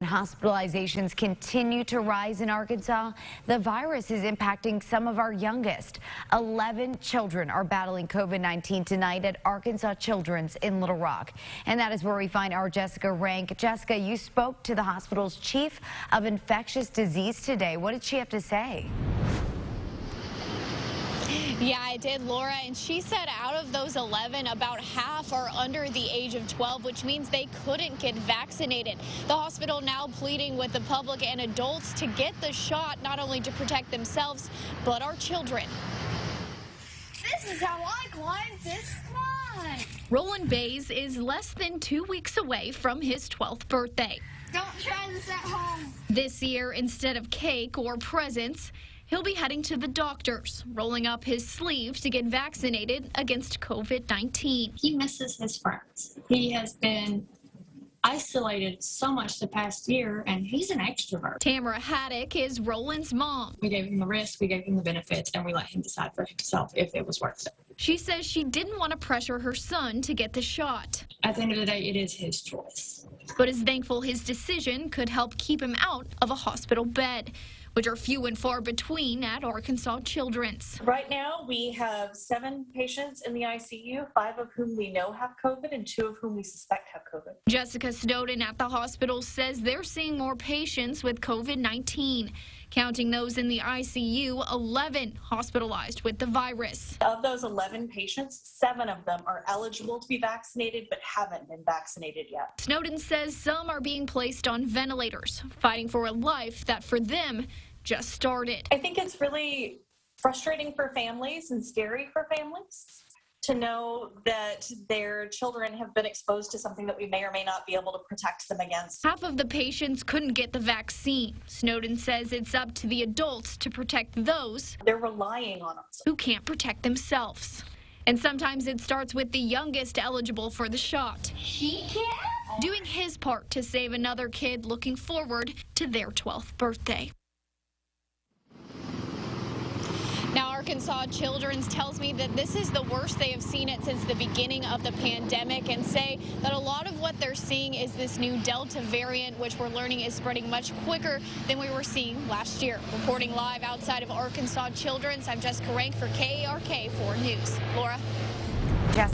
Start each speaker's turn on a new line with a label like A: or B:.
A: Hospitalizations continue to rise in Arkansas. The virus is impacting some of our youngest. 11 children are battling COVID-19 tonight at Arkansas Children's in Little Rock. And that is where we find our Jessica Rank. Jessica, you spoke to the hospital's chief of infectious disease today. What did she have to say?
B: Yeah, I did, Laura, and she said out of those 11, about half are under the age of 12, which means they couldn't get vaccinated. The hospital now pleading with the public and adults to get the shot, not only to protect themselves, but our children.
C: This is how I climbed this climb.
B: Roland Bays is less than 2 weeks away from his 12th birthday.
C: Don't try this at home.
B: This year, instead of cake or presents, he'll be heading to the doctors, rolling up his sleeve to get vaccinated against COVID-19.
D: He misses his friends. He has been isolated so much the past year, and he's an extrovert.
B: Tamara Haddock is Roland's mom.
D: We gave him the risk, we gave him the benefits, and we let him decide for himself if it was worth it.
B: She says she didn't want to pressure her son to get the shot.
D: At the end of the day, it is his choice.
B: But is thankful his decision could help keep him out of a hospital bed, which are few and far between at Arkansas Children's.
E: Right now, we have 7 patients in the ICU, 5 of whom we know have COVID and 2 of whom we suspect have COVID.
B: Jessica Snowden at the hospital says they're seeing more patients with COVID-19. Counting those in the ICU, 11 hospitalized with the virus.
E: Of those 11 patients, 7 of them are eligible to be vaccinated but haven't been vaccinated yet.
B: Snowden says some are being placed on ventilators, fighting for a life that for them just started.
E: I think it's really frustrating for families and scary for families to know that their children have been exposed to something that we may or may not be able to protect them against.
B: Half of the patients couldn't get the vaccine. Snowden says it's up to the adults to protect those
E: They're relying on us
B: who can't protect themselves. And sometimes it starts with the youngest eligible for the shot.
C: She can?
B: Doing his part to save another kid looking forward to their 12th birthday. Now, Arkansas Children's tells me that this is the worst they have seen it since the beginning of the pandemic, and say that a lot of what they're seeing is this new Delta variant, which we're learning is spreading much quicker than we were seeing last year. Reporting live outside of Arkansas Children's, I'm Jessica Rank for KARK 4 News. Laura?